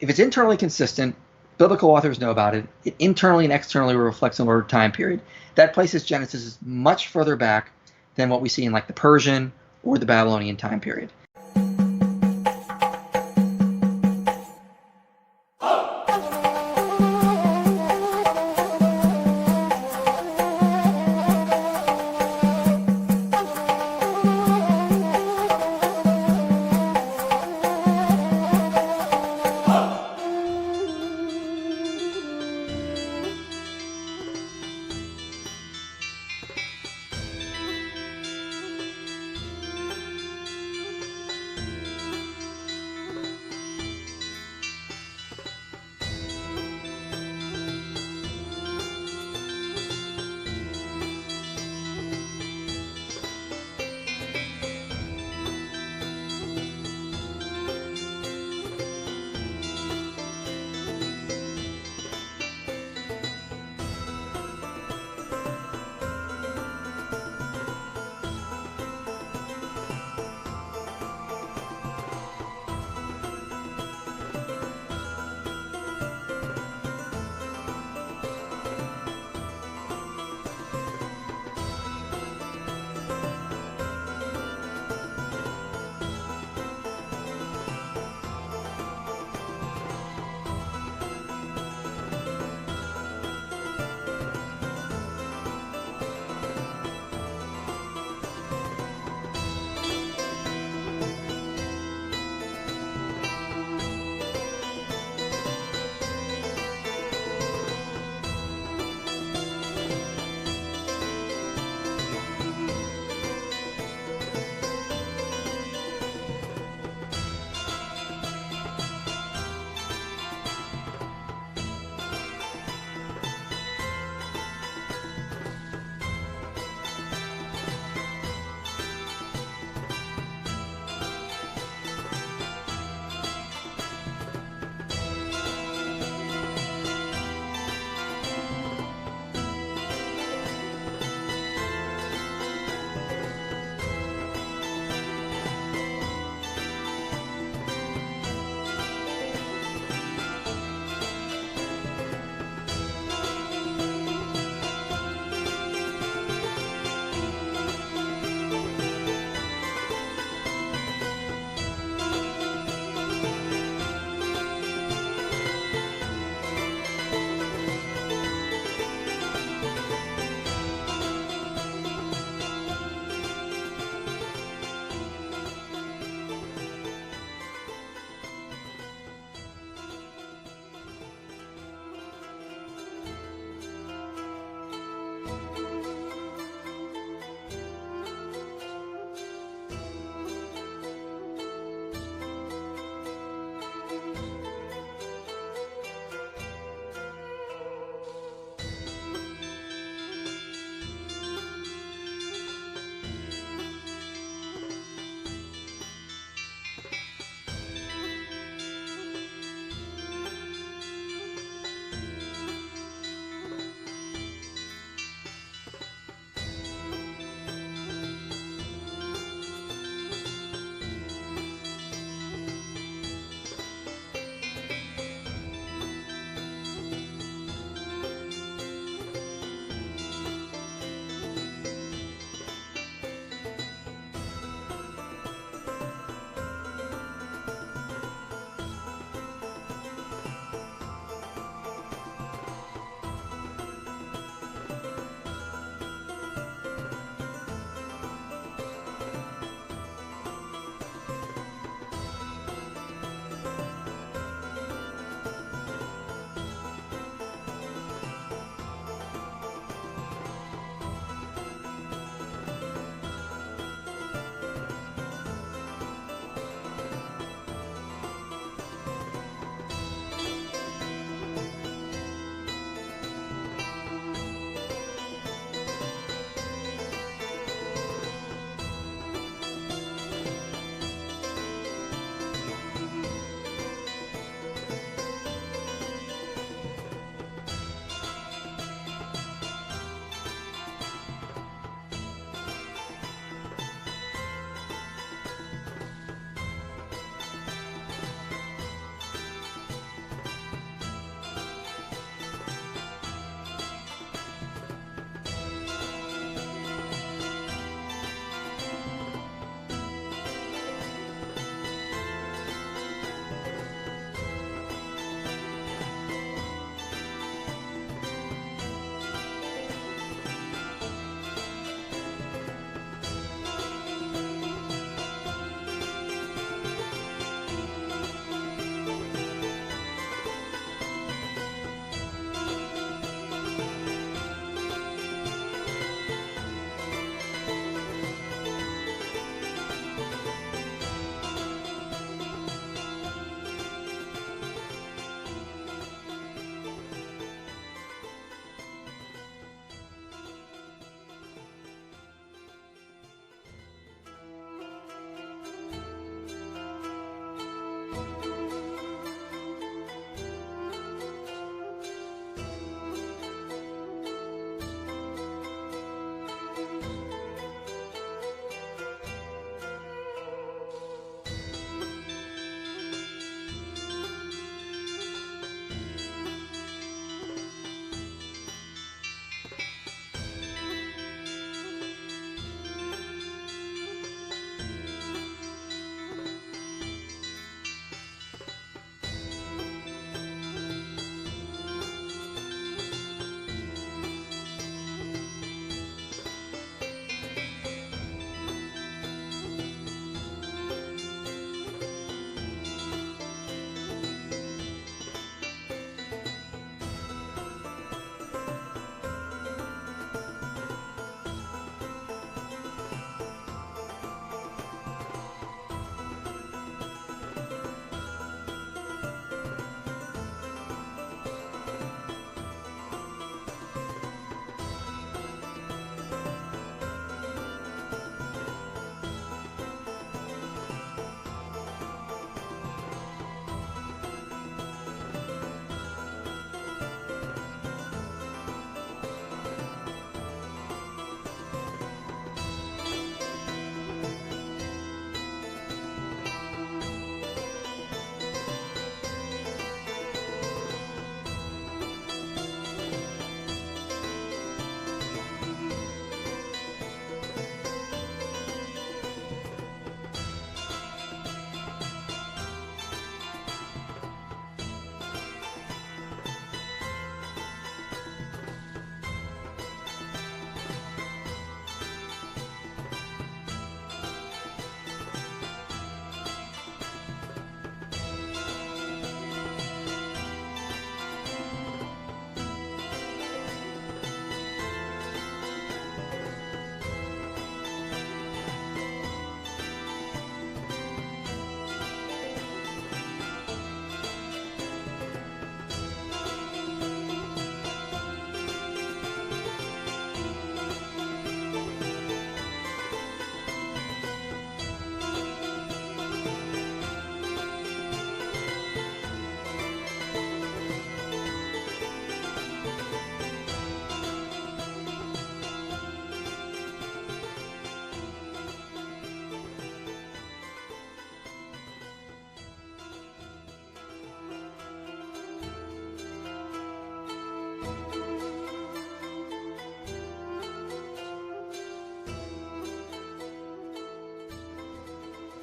if it's internally consistent, biblical authors know about it, it internally and externally reflects an older time period, that places Genesis much further back than what we see in like the Persian or the Babylonian time period.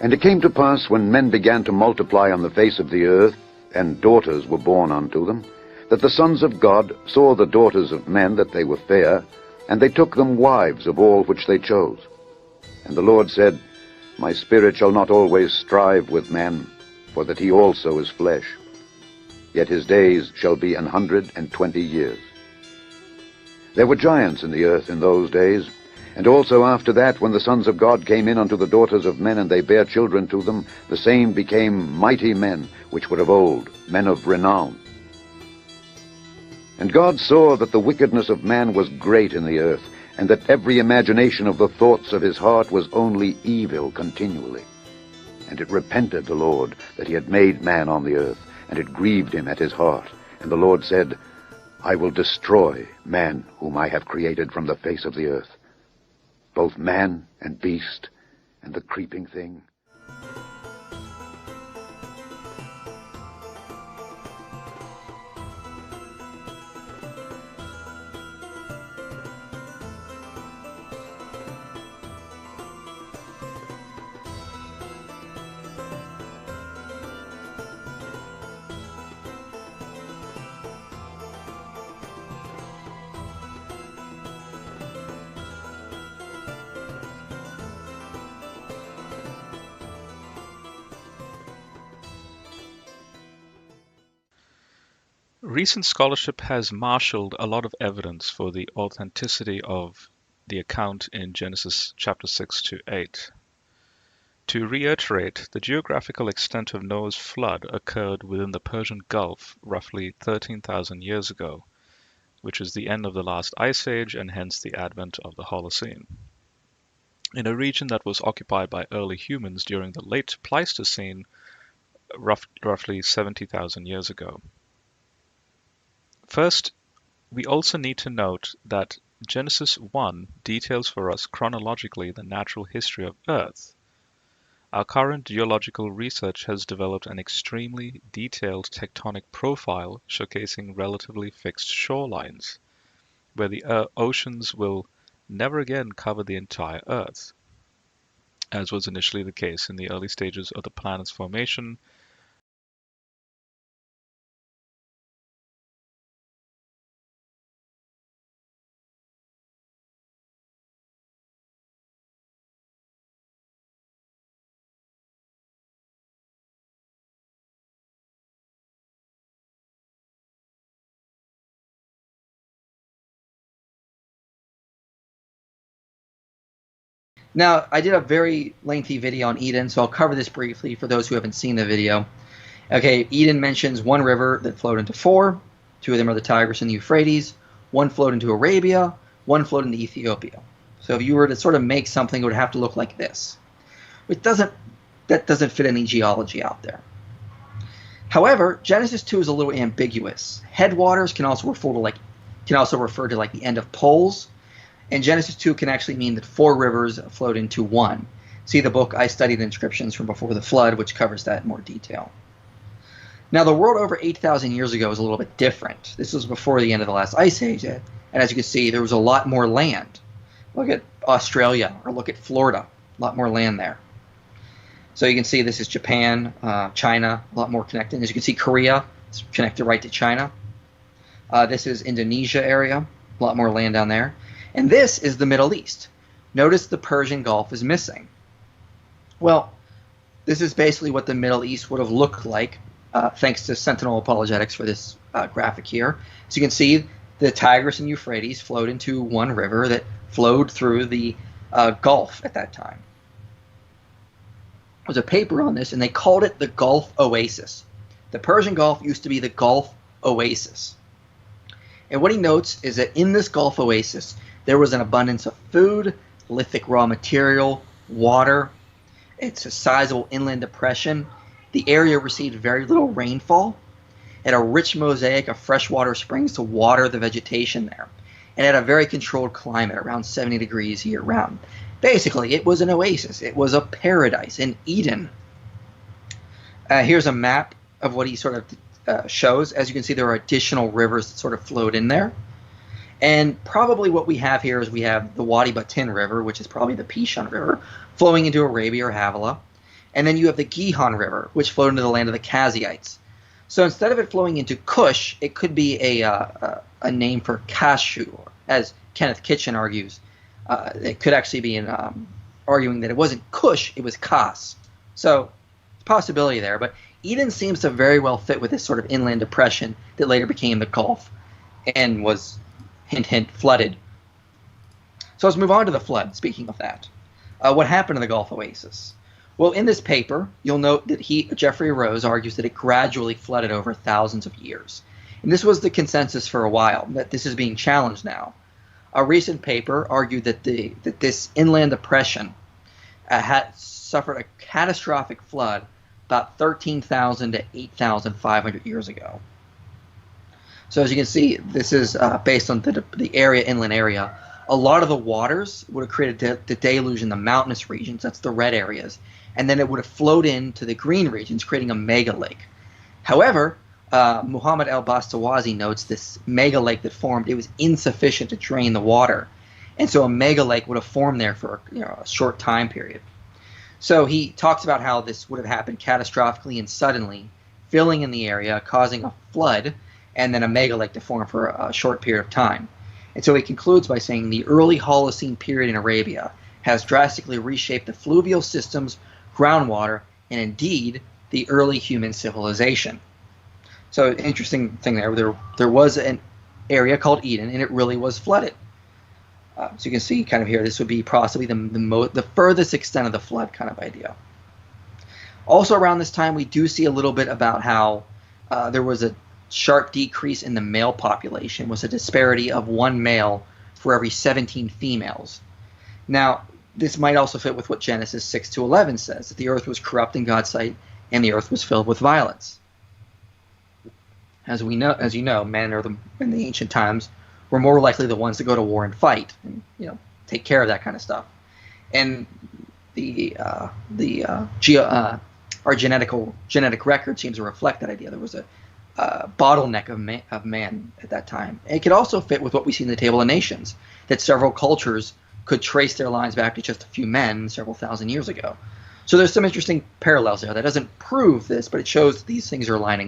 And it came to pass, when men began to multiply on the face of the earth, and daughters were born unto them, that the sons of God saw the daughters of men that they were fair, and they took them wives of all which they chose. And the Lord said, My spirit shall not always strive with man, for that he also is flesh. Yet his days shall be 120 years. There were giants in the earth in those days, and also after that, when the sons of God came in unto the daughters of men, and they bare children to them, the same became mighty men, which were of old, men of renown. And God saw that the wickedness of man was great in the earth, and that every imagination of the thoughts of his heart was only evil continually. And it repented the Lord that he had made man on the earth, and it grieved him at his heart. And the Lord said, I will destroy man whom I have created from the face of the earth, both man and beast, and the creeping thing. Recent scholarship has marshaled a lot of evidence for the authenticity of the account in Genesis chapter 6 to 8. To reiterate, the geographical extent of Noah's flood occurred within the Persian Gulf roughly 13,000 years ago, which is the end of the last ice age and hence the advent of the Holocene. In a region that was occupied by early humans during the late Pleistocene, roughly 70,000 years ago. First, we also need to note that Genesis 1 details for us chronologically the natural history of Earth. Our current geological research has developed an extremely detailed tectonic profile showcasing relatively fixed shorelines, where the oceans will never again cover the entire Earth, as was initially the case in the early stages of the planet's formation. Now, I did a very lengthy video on Eden, so I'll cover this briefly for those who haven't seen the video. Okay, Eden mentions one river that flowed into four. Two of them are the Tigris and the Euphrates. One flowed into Arabia. One flowed into Ethiopia. So if you were to sort of make something, it would have to look like this. That doesn't fit any geology out there. However, Genesis 2 is a little ambiguous. Headwaters can also refer to like the end of poles. And Genesis 2 can actually mean that four rivers flowed into one. See the book I Studied Inscriptions from Before the Flood, which covers that in more detail. Now, the world over 8,000 years ago was a little bit different. This was before the end of the last ice age, and as you can see, there was a lot more land. Look at Australia, or look at Florida, a lot more land there. So you can see this is Japan, China, a lot more connected. As you can see, Korea is connected right to China. This is Indonesia area, a lot more land down there. And this is the Middle East. Notice the Persian Gulf is missing. Well, this is basically what the Middle East would have looked like, thanks to Sentinel Apologetics for this graphic here. So you can see the Tigris and Euphrates flowed into one river that flowed through the Gulf at that time. There was a paper on this, and they called it the Gulf Oasis. The Persian Gulf used to be the Gulf Oasis. And what he notes is that in this Gulf Oasis, there was an abundance of food, lithic raw material, water. It's a sizable inland depression. The area received very little rainfall. It had a rich mosaic of freshwater springs to water the vegetation there. And it had a very controlled climate, around 70 degrees year-round. Basically, it was an oasis. It was a paradise, an Eden. Here's a map of what he sort of shows. As you can see, there are additional rivers that sort of flowed in there. And probably what we have here is we have the Wadih Batin River, which is probably the Pishon River, flowing into Arabia or Havilah. And then you have the Gihon River, which flowed into the land of the Kazites. So instead of it flowing into Cush, it could be a name for Kashu, as Kenneth Kitchen argues. It could actually be arguing that it wasn't Cush, it was Kas. So, possibility there. But Eden seems to very well fit with this sort of inland depression that later became the Gulf and was, hint, hint, flooded. So let's move on to the flood, speaking of that. What happened to the Gulf Oasis? Well, in this paper, you'll note that Jeffrey Rose argues that it gradually flooded over thousands of years. And this was the consensus for a while, that this is being challenged now. A recent paper argued that this inland depression had suffered a catastrophic flood about 13,000 to 8,500 years ago. So as you can see, this is based on the inland area. A lot of the waters would have created the deluge in the mountainous regions, that's the red areas, and then it would have flowed into the green regions, creating a mega lake. However, Muhammad al-Bastawazi notes this mega lake that formed, it was insufficient to drain the water. And so a mega lake would have formed there for a short time period. So he talks about how this would have happened catastrophically and suddenly, filling in the area, causing a flood, and then a mega lake to form for a short period of time. And so he concludes by saying the early Holocene period in Arabia has drastically reshaped the fluvial systems, groundwater, and indeed the early human civilization. So interesting thing there was an area called Eden, and it really was flooded. So you can see kind of here, this would be possibly the furthest extent of the flood kind of idea. Also around this time, we do see a little bit about how there was a sharp decrease in the male population, was a disparity of 1 male for every 17 females. Now, this might also fit with what Genesis 6:11 says, that the earth was corrupt in God's sight, and the earth was filled with violence. As you know, men in the ancient times were more likely the ones to go to war and fight, and take care of that kind of stuff. And our genetic record seems to reflect that idea. There was a bottleneck of man at that time. And it could also fit with what we see in the Table of Nations, that several cultures could trace their lines back to just a few men several thousand years ago. So there's some interesting parallels there. That doesn't prove this, but it shows that these things are lining up.